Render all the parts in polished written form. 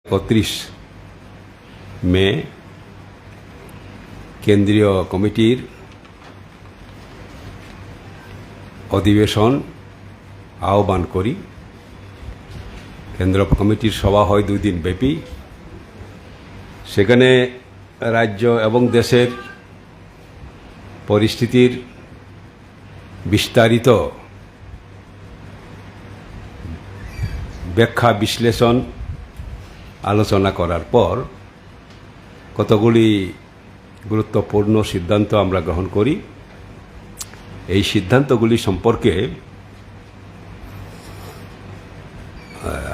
31 মে কেন্দ্রীয় কমিটির অধিবেশন আহ্বান করি। কেন্দ্র কমিটির সভা হয় 2 দিন ব্যাপী। সেখানে রাজ্য এবং দেশের পরিস্থিতির বিস্তারিত ব্যাখ্যা বিশ্লেষণ আলোচনা করার পর কতগুলি গুরুত্বপূর্ণ সিদ্ধান্ত আমরা গ্রহণ করি। এই সিদ্ধান্তগুলি সম্পর্কে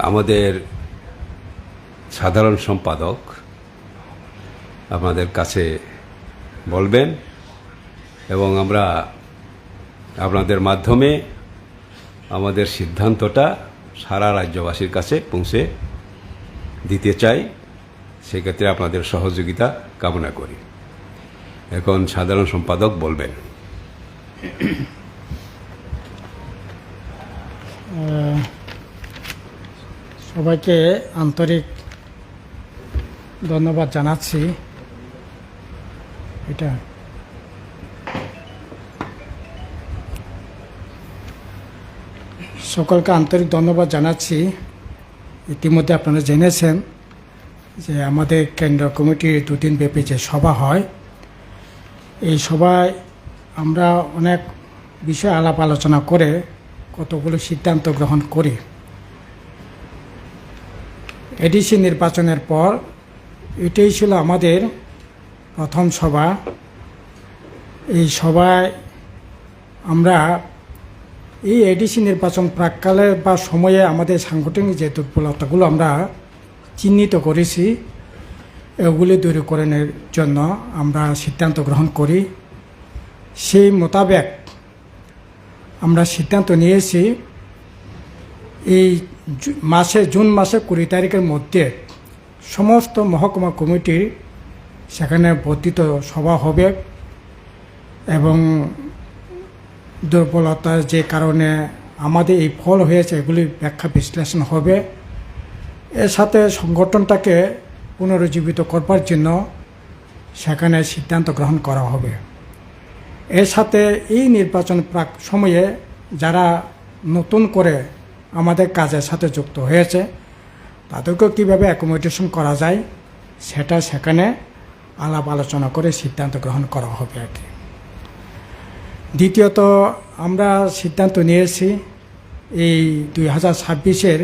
আমাদের সাধারণ সম্পাদক আপনাদের কাছে বলবেন এবং আমরা আপনাদের মাধ্যমে আমাদের সিদ্ধান্তটা সারা রাজ্যবাসীর কাছে পৌঁছে দিতে চাই। সেক্ষেত্রে আপনাদের সহযোগিতা কামনা করি। এখন সাধারণ সম্পাদক বলবেন। সবাইকে আন্তরিক ধন্যবাদ জানাচ্ছি। সকলকে আন্তরিক ধন্যবাদ জানাচ্ছি। ইতিমধ্যে আপনারা জেনেছেন যে আমাদের কেন্দ্র কমিটির 2 দিন ব্যাপী যে সভা হয়, এই সভায় আমরা অনেক বিষয় আলাপ আলোচনা করে কতগুলো সিদ্ধান্ত গ্রহণ করি। এডিসি নির্বাচনের পর এটাই ছিল আমাদের প্রথম সভা। এই সভায় আমরা এই এডিসি নির্বাচন প্রাককালে বা সময়ে আমাদের সাংগঠনিক যে দুর্বলতাগুলো আমরা চিহ্নিত করেছি, এগুলি দূরীকরণের জন্য আমরা সিদ্ধান্ত গ্রহণ করি। সেই মোতাবেক আমরা সিদ্ধান্ত নিয়েছি এই জুন মাসে 20 তারিখের মধ্যে সমস্ত মহকুমা কমিটির সেখানে বর্ধিত সভা হবে এবং দুর্বলতার যে কারণে আমাদের এই ফল হয়েছে এগুলির ব্যাখ্যা বিশ্লেষণ হবে। এর সাথে সংগঠনটাকে পুনরুজ্জীবিত করবার জন্য সেখানে সিদ্ধান্ত গ্রহণ করা হবে। এর সাথে এই নির্বাচন প্রাক সময়ে যারা নতুন করে আমাদের কাজের সাথে যুক্ত হয়েছে তাদেরকেও কীভাবে অ্যাকোমোডেশন করা যায় সেটা সেখানে আলাপ আলোচনা করে সিদ্ধান্ত গ্রহণ করা হবে আর কি। দ্বিতীয়ত আমরা সিদ্ধান্ত নিয়েছি এই 2026-এর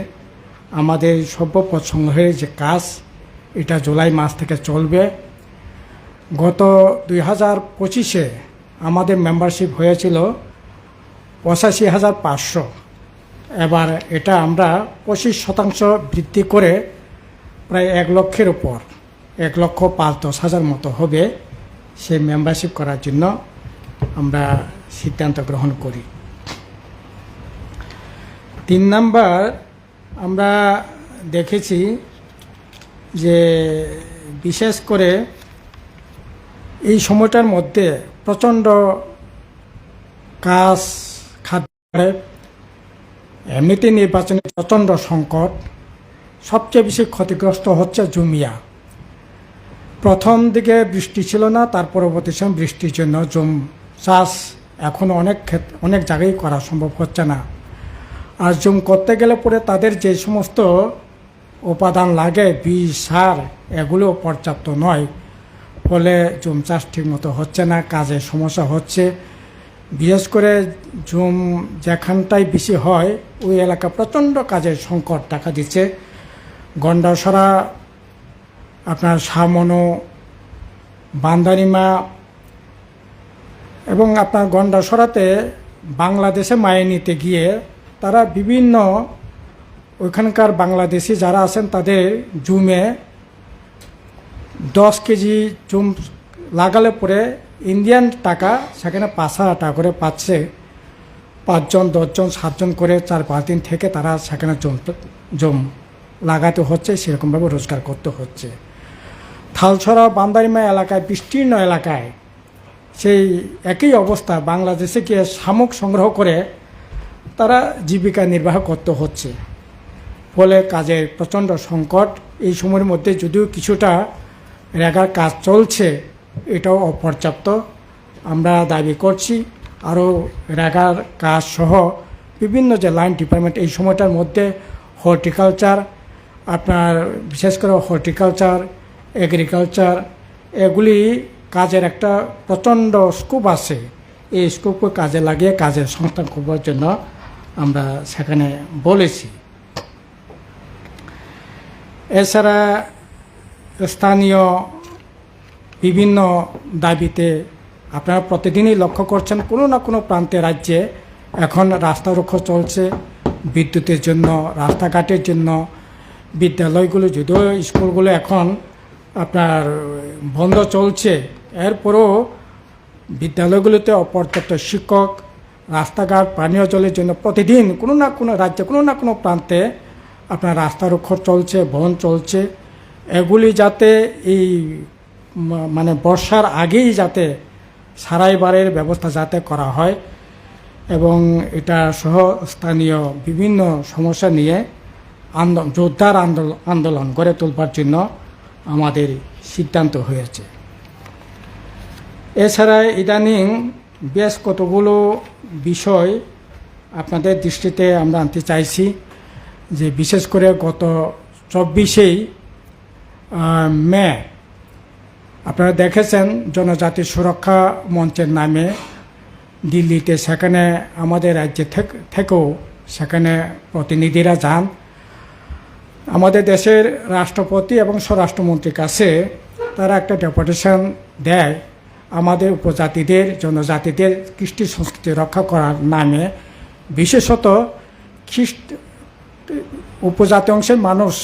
আমাদের সভ্যপদ সংগ্রহের যে কাজ, এটা জুলাই মাস থেকে চলবে। গত 2025-এ আমাদের মেম্বারশিপ হয়েছিল 85,500। এবার এটা আমরা 25% বৃদ্ধি করে প্রায় 1 লক্ষের উপর 1,05,10,000 মতো হবে। সেই মেম্বারশিপ করার জন্য আমরা সিদ্ধান্ত গ্রহণ করি। 3 নাম্বার, আমরা দেখেছি যে বিশেষ করে এই সময়টার মধ্যে প্রচণ্ড কাজ খাদ্য, এমনিতে নির্বাচনে প্রচণ্ড সংকট, সবচেয়ে বেশি ক্ষতিগ্রস্ত হচ্ছে জুমিয়া। প্রথম দিকে বৃষ্টি ছিল না, তার পরবর্তী সময় বৃষ্টির জন্য জুম চাষ এখন অনেক জায়গায় করা সম্ভব হচ্ছে না। আর জুম করতে গেলে পরে তাদের যে সমস্ত উপাদান লাগে, বীজ, সার, এগুলো পর্যাপ্ত নয়। ফলে জুম চাষ ঠিকমতো হচ্ছে না, কাজের সমস্যা হচ্ছে। বিশেষ করে জুম যেখানটায় বেশি হয় ওই এলাকা প্রচণ্ড কাজের সংকট দেখা দিচ্ছে। গন্ডাছড়া, আপনার সামনো, বান্দারিমা এবং আপনার গন্ডাছড়াতে বাংলাদেশে মায়ে নিতে গিয়ে তারা বিভিন্ন ওইখানকার বাংলাদেশি যারা আছেন তাদের জুমে 10 কেজি জুম লাগালে পরে ইন্ডিয়ান টাকা সেখানে 5,000 টাকা করে পাচ্ছে। 5 জন 10 জন 7 জন করে 4-5 দিন থেকে তারা সেখানে জুম লাগাতে হচ্ছে, সেরকমভাবে রোজগার করতে হচ্ছে। থালছড়া, বান্দারিমা এলাকায়, বিস্তীর্ণ এলাকায় সেই একই অবস্থা। বাংলাদেশে গিয়ে শামুক সংগ্রহ করে তারা জীবিকা নির্বাহ করতে হচ্ছে। ফলে কাজের প্রচণ্ড সংকট। এই সময়ের মধ্যে যদিও কিছুটা রেগার কাজ চলছে, এটাও অপর্যাপ্ত। আমরা দাবি করছি আরও রেগার কাজ সহ বিভিন্ন যে লাইন ডিপার্টমেন্ট এই সময়টার মধ্যে হর্টিকালচার, আপনার বিশেষ করে হর্টিকালচার, এগ্রিকালচার, এগুলি কাজের একটা প্রচণ্ড স্কোপ আছে। এই স্কোপকে কাজে লাগিয়ে কাজের সংস্থান করবার জন্য আমরা সেখানে বলেছি। এছাড়া স্থানীয় বিভিন্ন দাবিতে আপনারা প্রতিদিনই লক্ষ্য করছেন কোনো না কোনো প্রান্তে রাজ্যে এখন রাস্তা রক্ষা চলছে, বিদ্যুতের জন্য, রাস্তাঘাটের জন্য। বিদ্যালয়গুলো যদিও স্কুলগুলো এখন আপনার বন্ধ চলছে, এরপরও বিদ্যালয়গুলোতে অপর্যাপ্ত শিক্ষক, রাস্তাঘাট, পানীয় জলের জন্য প্রতিদিন কোনো না কোনো রাজ্যে কোনো না কোনো প্রান্তে আপনার রাস্তা রক্ষা চলছে, বন চলছে। এগুলি যাতে এই মানে বর্ষার আগেই যাতে সারাইবারের ব্যবস্থা যাতে করা হয় এবং এটা সহ স্থানীয় বিভিন্ন সমস্যা নিয়ে জোরদার আন্দোলন গড়ে তোলবার জন্য আমাদের সিদ্ধান্ত হয়েছে। এছাড়া ইদানিং বেশ কতগুলো বিষয় আপনাদের দৃষ্টিতে আমরা আনতে চাইছি, যে বিশেষ করে গত 24শে মে আপনারা দেখেছেন জনজাতি সুরক্ষা মঞ্চের নামে দিল্লিতে, সেখানে আমাদের রাজ্যে থেকেও সেখানে প্রতিনিধিরা যান। আমাদের দেশের রাষ্ট্রপতি এবং স্বরাষ্ট্রমন্ত্রীর কাছে তারা একটা ডেপুটেশন দেয় আমাদের উপজাতিদের, জনজাতিদের কৃষ্টি সংস্কৃতি রক্ষা করার নামে, বিশেষত উপজাতি অংশের মানুষ,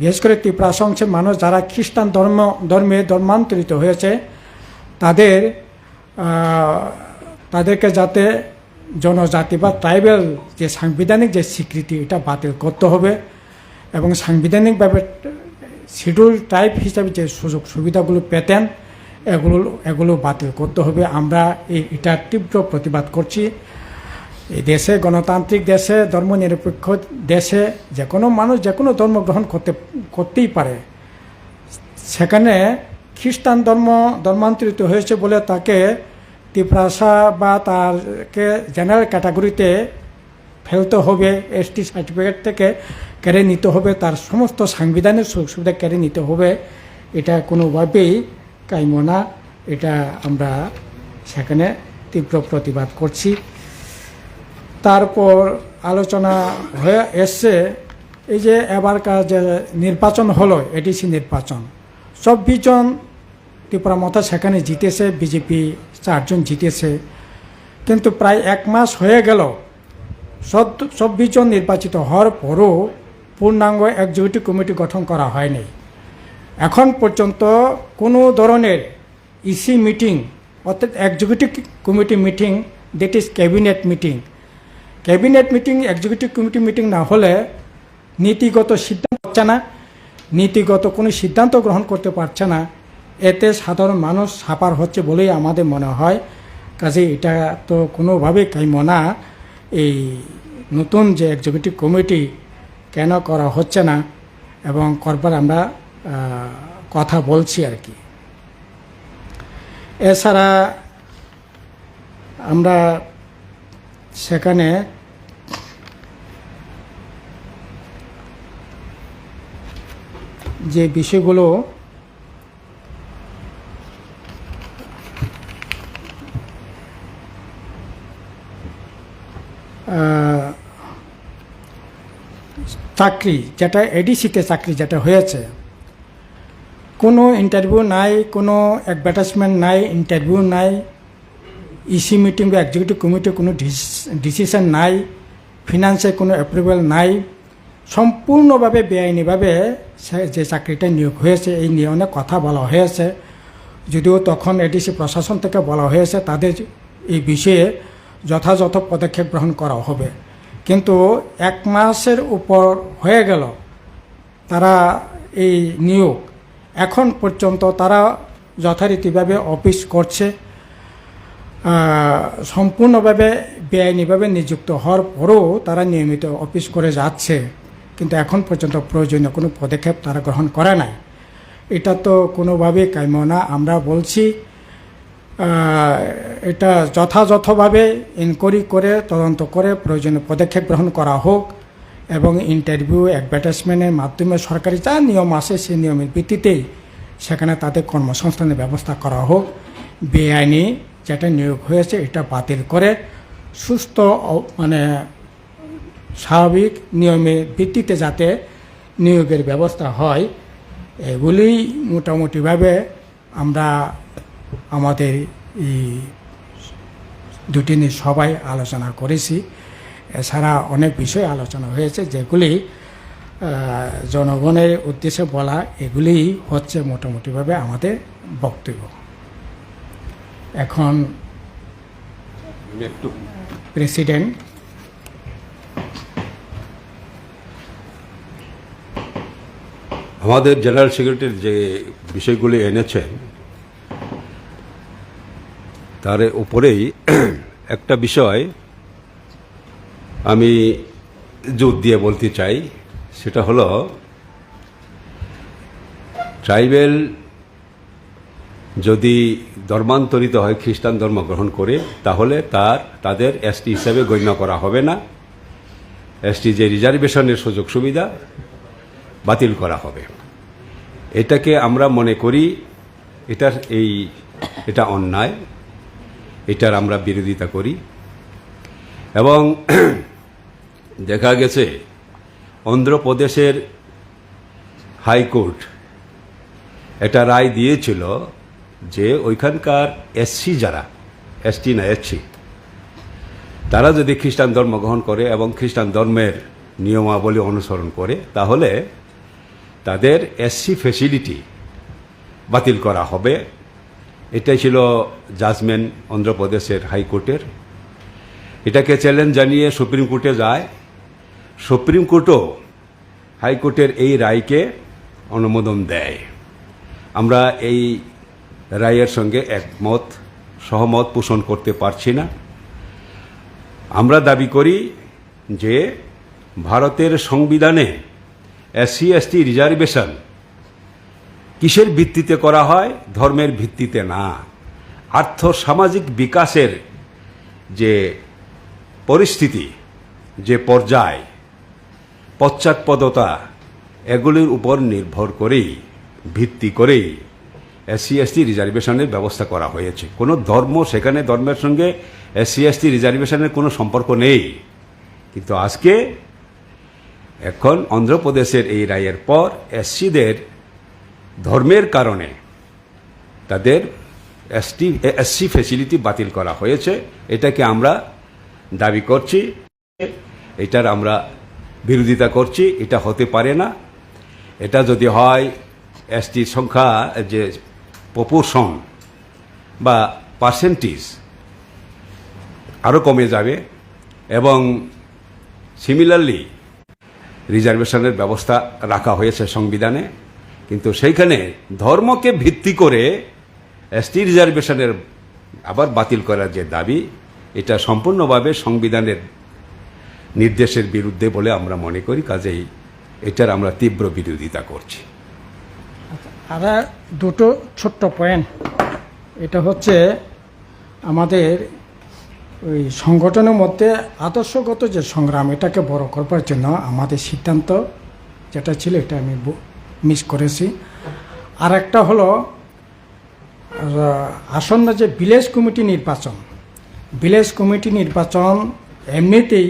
বিশেষ করে ত্রিপুরা অংশের মানুষ যারা খ্রিস্টান ধর্মে ধর্মান্তরিত হয়েছে, তাদেরকে যাতে জনজাতি বা ট্রাইবেল যে সাংবিধানিক যে স্বীকৃতি, এটা বাতিল করতে হবে এবং সাংবিধানিকভাবে শিডিউল ট্রাইব হিসাবে যে সুযোগ সুবিধাগুলো পেতেন এগুলো বাতিল করতে হবে। আমরা এটার তীব্র প্রতিবাদ করছি। এই দেশে, গণতান্ত্রিক দেশে, ধর্মনিরপেক্ষ দেশে যে কোনো মানুষ যে কোনো ধর্ম গ্রহণ করতেই পারে। সেখানে খ্রিস্টান ধর্মান্তরিত হয়েছে বলে তাকে ত্রিপ্রাসা বা তাকে জেনারেল ক্যাটাগরিতে ফেলতে হবে, এসটি সার্টিফিকেট থেকে কেড়ে নিতে হবে, তার সমস্ত সাংবিধানিক সুযোগ সুবিধা কেড়ে নিতে হবে, এটা কোনোভাবেই কাম্য না। এটা আমরা সেখানে তীব্র প্রতিবাদ করছি। তারপর আলোচনা হয়ে এসছে এই যে এবারকার যে নির্বাচন হলো, এডিসি নির্বাচন, 24 জন ত্রিপুরা মতো সেখানে জিতেছে, বিজেপি 4 জন জিতেছে, কিন্তু প্রায় 1 মাস হয়ে গেল 24 জন নির্বাচিত হওয়ার পরও পূর্ণাঙ্গ এক্সিকিউটিভ কমিটি গঠন করা হয়নি। এখন পর্যন্ত কোনো ধরনের ইসি মিটিং, অর্থাৎ executive committee meeting, that is cabinet meeting, executive committee meeting না হলে নীতিগত সিদ্ধান্ত হচ্ছে না, নীতিগত কোনো সিদ্ধান্ত গ্রহণ করতে পারছে না। এতে সাধারণ মানুষ সাপার হচ্ছে বলেই আমাদের মনে হয়। কাজে এটা তো কোনোভাবেই কাম্য না। এই নতুন যে এক্সিকিউটিভ কমিটি কেন করা হচ্ছে না এবং করবার আমরা কথা বলছি আর কি। এছাড়া আমরা সেখানে যে বিষয়গুলো চাকরি, যেটা এডিসিতে চাকরি যেটা হয়েছে, কোনো ইন্টারভিউ নাই, কোনো অ্যাডভার্টাইজমেন্ট নাই, ইন্টারভিউ নাই, ইসি মিটিং বা এক্সিকিউটিভ কমিটির কোনো ডিসিশন নাই, ফিনান্সের কোনো অ্যাপ্রুভাল নাই, সম্পূর্ণভাবে বেআইনিভাবে যে চাকরিটা নিয়োগ হয়েছে এই নিয়ে অনেক কথা বলা হয়েছে। যদিও তখন এডিসি প্রশাসন থেকে বলা হয়েছে তাদের এই বিষয়ে যথাযথ পদক্ষেপ গ্রহণ করা হবে, কিন্তু 1 মাসের উপর হয়ে গেল তারা এই নিয়োগ, এখন পর্যন্ত তারা যথারীতিভাবে অফিস করছে। সম্পূর্ণভাবে বেআইনিভাবে নিযুক্ত হওয়ার পরেও তারা নিয়মিত অফিস করে যাচ্ছে। কিন্তু এখন পর্যন্ত প্রয়োজনীয় কোনো পদক্ষেপ তারা গ্রহণ করে নাই। এটা তো কোনোভাবেই কাম্য না। আমরা বলছি এটা যথাযথভাবে ইনকোয়ারি করে তদন্ত করে প্রয়োজনীয় পদক্ষেপ গ্রহণ করা হোক এবং ইন্টারভিউ অ্যাডভার্টাইজমেন্টের মাধ্যমে সরকারি যা নিয়ম আছে সেই নিয়মের ভিত্তিতেই সেখানে তাদের কর্মসংস্থানের ব্যবস্থা করা হোক। বেআইনি যেটা নিয়োগ হয়েছে এটা বাতিল করে সুস্থ মানে স্বাভাবিক নিয়মের ভিত্তিতে যাতে নিয়োগের ব্যবস্থা হয়, এগুলি মোটামুটিভাবে আমরা আমাদের এই দুটি নিয়ে সবাই আলোচনা করেছি। এছাড়া অনেক বিষয় আলোচনা হয়েছে যেগুলি জনগণের উদ্দেশ্যে বলা, এগুলি হচ্ছে মোটামুটিভাবে আমাদের বক্তব্য। এখন একটু প্রেসিডেন্ট আমাদের জেনারেল সেক্রেটারি যে বিষয়গুলি এনেছেন তার উপরেই একটা বিষয় আমি জোর দিয়ে বলতে চাই, সেটা হলো ট্রাইবেল যদি ধর্মান্তরিত হয়, খ্রিস্টান ধর্ম গ্রহণ করে, তাহলে তাদের এসটি হিসাবে গণ্য করা হবে না। এসটি যে রিজার্ভেশনের সুযোগ সুবিধা বাতিল করা হবে। এটাকে আমরা মনে করি এটা অন্যায়, এটার আমরা বিরোধিতা করি। এবং দেখা গেছে অন্ধ্রপ্রদেশের হাইকোর্ট একটা রায় দিয়েছিল যে ওইখানকার এসসি যারা, এসটি না এসসি, তারা যদি খ্রিস্টান ধর্ম গ্রহণ করে এবং খ্রিস্টান ধর্মের নিয়মাবলী অনুসরণ করে, তাহলে তাদের এসসি ফ্যাসিলিটি বাতিল করা হবে। এটাই ছিল জাজমেন্ট অন্ধ্রপ্রদেশের হাইকোর্টের। এটাকে চ্যালেঞ্জ জানিয়ে সুপ্রিম কোর্টে যায়। সুপ্রিম কোর্টও হাইকোর্টের এই রায়কে অনুমোদন দেয়। আমরা এই রায়ের সঙ্গে সহমত পোষণ করতে পারছি না। আমরা দাবি করি যে ভারতের সংবিধানে এসসি এসটি রিজার্ভেশন কিসের ভিত্তিতে করা হয়? ধর্মের ভিত্তিতে না। আর্থ সামাজিক বিকাশের যে পরিস্থিতি, যে পর্যায়, পশ্চাৎপদতা, এগুলির উপর নির্ভর করেই, ভিত্তি করেই এসসি এসটি রিজার্ভেশনের ব্যবস্থা করা হয়েছে। কোনো ধর্ম, সেখানে ধর্মের সঙ্গে এসসি এসটি রিজার্ভেশনের কোনো সম্পর্ক নেই। কিন্তু এখন অন্ধ্রপ্রদেশের এই রায়ের পর এসসিদের ধর্মের কারণে তাদের এসসি ফ্যাসিলিটি বাতিল করা হয়েছে। এটাকে আমরা দাবি করছি, এটার আমরা বিরোধিতা করছি। এটা হতে পারে না। এটা যদি হয়, এসটির সংখ্যা যে প্রপোর্শন বা পার্সেন্টেজ আরও কমে যাবে এবং সিমিলারলি রিজার্ভেশনের ব্যবস্থা রাখা হয়েছে সংবিধানে, কিন্তু সেইখানে ধর্মকে ভিত্তি করে এসটি রিজার্ভেশনের আবার বাতিল করার যে দাবি, এটা সম্পূর্ণভাবে সংবিধানের নির্দেশের বিরুদ্ধে বলে আমরা মনে করি। কাজেই এটার আমরা তীব্র বিরোধিতা করছি। আর দুটো ছোট্ট পয়েন্ট, এটা হচ্ছে আমাদের ওই সংগঠনের মধ্যে আদর্শগত যে সংগ্রাম, এটাকে বড় করবার জন্য আমাদের সিদ্ধান্ত যেটা ছিল এটা আমি মিস করেছি। আর একটা হলো আসন্ন যে ভিলেজ কমিটি নির্বাচন এমনিতেই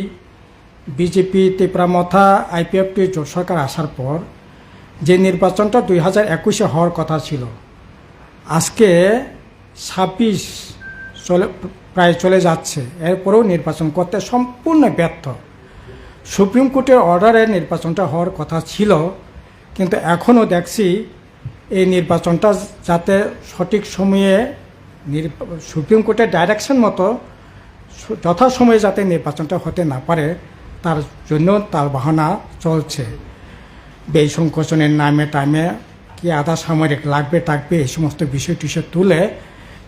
বিজেপি, ত্রিপুরামথা, আইপিএফটি জোট সরকার আসার পর যে নির্বাচনটা 2021-এ হওয়ার কথা ছিল, আজকে 26 প্রায় চলে যাচ্ছে, এরপরেও নির্বাচন করতে সম্পূর্ণ ব্যর্থ। সুপ্রিম কোর্টের অর্ডারে নির্বাচনটা হওয়ার কথা ছিল, কিন্তু এখনও দেখছি এই নির্বাচনটা যাতে সঠিক সময়ে সুপ্রিম কোর্টের ডাইরেকশন মতো যথাসময়ে যাতে নির্বাচনটা হতে না পারে, তার জন্য তার বাহানা চলছে। ব্যয় সংকোচনের নামে টাইমে কি আধা সামরিক লাগবে টাকবে, এই সমস্ত বিষয় তুলে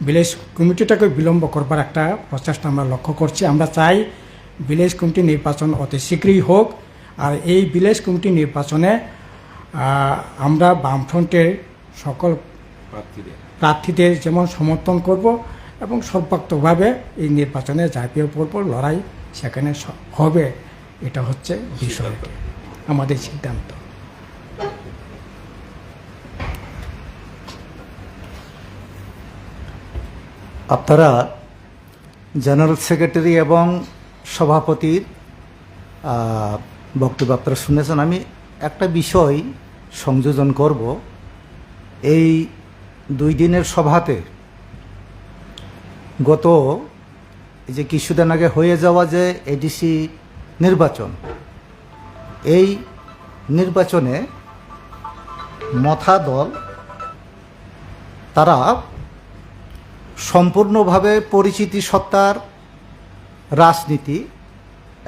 ভিলেজ কমিটিটাকে বিলম্ব করবার একটা প্রচেষ্টা আমরা লক্ষ্য করছি। আমরা চাই ভিলেজ কমিটি নির্বাচন অতি শীঘ্রই হোক। আর এই ভিলেজ কমিটি নির্বাচনে আমরা বামফ্রন্টের সকল প্রার্থীদের যেমন সমর্থন করব এবং সর্বাত্মকভাবে এই নির্বাচনে ঝাঁপিয়ে পড়ব, লড়াই সেখানে হবে, এটা হচ্ছে বিষয়টি আমাদের সিদ্ধান্ত। আপনারা জেনারেল সেক্রেটারি এবং সভাপতির বক্তব্য আপনারা শুনেছেন। আমি একটা বিষয় সংযোজন করব। এই 2 দিনের সভাতে গত এই যে কিছুদিন আগে হয়ে যাওয়া যে এডিসি নির্বাচন, এই নির্বাচনে মথা দল তারা সম্পূর্ণভাবে পরিচিতি সত্তার রাজনীতি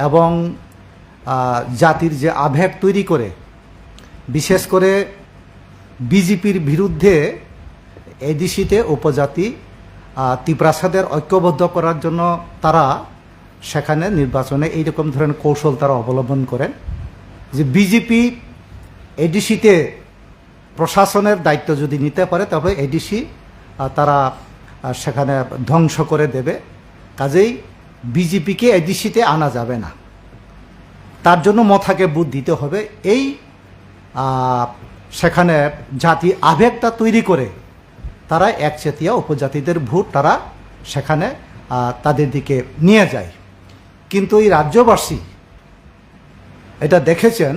এবং জাতির যে আবেগ তৈরি করে, বিশেষ করে বিজেপির বিরুদ্ধে এডিসিতে উপজাতি তিপ্রাসাদের ঐক্যবদ্ধ করার জন্য তারা সেখানে নির্বাচনে এইরকম ধরনের কৌশল তারা অবলম্বন করেন যে বিজেপি এডিসিতে প্রশাসনের দায়িত্ব যদি নিতে পারে তবে এডিসি তারা সেখানে ধ্বংস করে দেবে, কাজেই বিজেপিকে এডিসিতে আনা যাবে না, তার জন্য মথাকে বুথ দিতে হবে। এই সেখানে জাতি আবেগটা তৈরি করে তারা একচেটিয়া উপজাতিদের ভোট তারা সেখানে তাদের দিকে নিয়ে যায়। কিন্তু এই রাজ্যবাসী এটা দেখেছেন,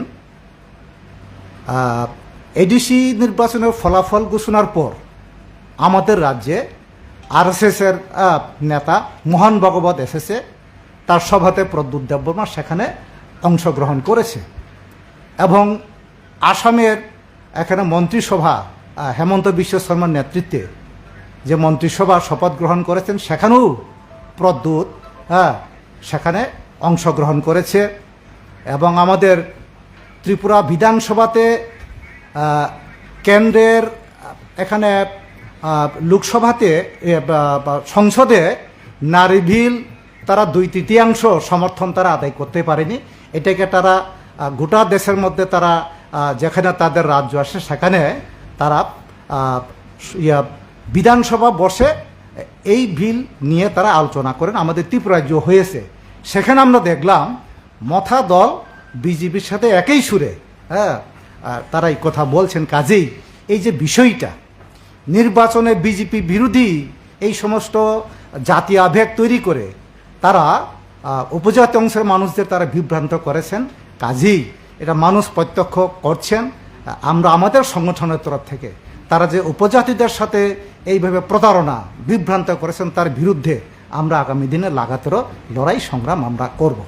এডিসি নির্বাচনের ফলাফল ঘোষণার পর আমাদের রাজ্যে আরএসএসের নেতা মোহন ভগবত এসেছে, তার সভাতে প্রদ্যুৎ দেববর্মা সেখানে অংশগ্রহণ করেছে এবং আসামের এখানে মন্ত্রিসভা হেমন্ত বিশ্ব শর্মার নেতৃত্বে যে মন্ত্রিসভা শপথ গ্রহণ করেছেন সেখানেও প্রদ্যুৎ সেখানে অংশগ্রহণ করেছে এবং আমাদের ত্রিপুরা বিধানসভাতে কেন্দ্রের এখানে লোকসভাতে সংসদে নারী বিল তারা 2/3 সমর্থন তারা আদায় করতে পারেনি। এটাকে তারা গোটা দেশের মধ্যে তারা যেখানে তাদের রাজ্য আসে সেখানে তারা বিধানসভা বসে এই বিল নিয়ে তারা আলোচনা করেন। আমাদের ত্রিপুরা রাজ্য হয়েছে, সেখানে আমরা দেখলাম মথা দল বিজেপির সাথে একই সুরে তারা এই কথা বলছেন। কাজেই এই যে বিষয়টা নির্বাচনে বিজেপি বিরোধী এই সমস্ত জাতীয় আবেগ তৈরি করে তারা উপজাতি অংশের মানুষদের তারা বিভ্রান্ত করেছেন, কাজেই এটা মানুষ প্রত্যক্ষ করছেন। আমরা আমাদের সংগঠনের তরফ থেকে তারা যে উপজাতিদের সাথে এইভাবে প্রতারণা বিভ্রান্ত করেছেন তার বিরুদ্ধে আমরা আগামী দিনে লাগাতার লড়াই সংগ্রাম আমরা করব।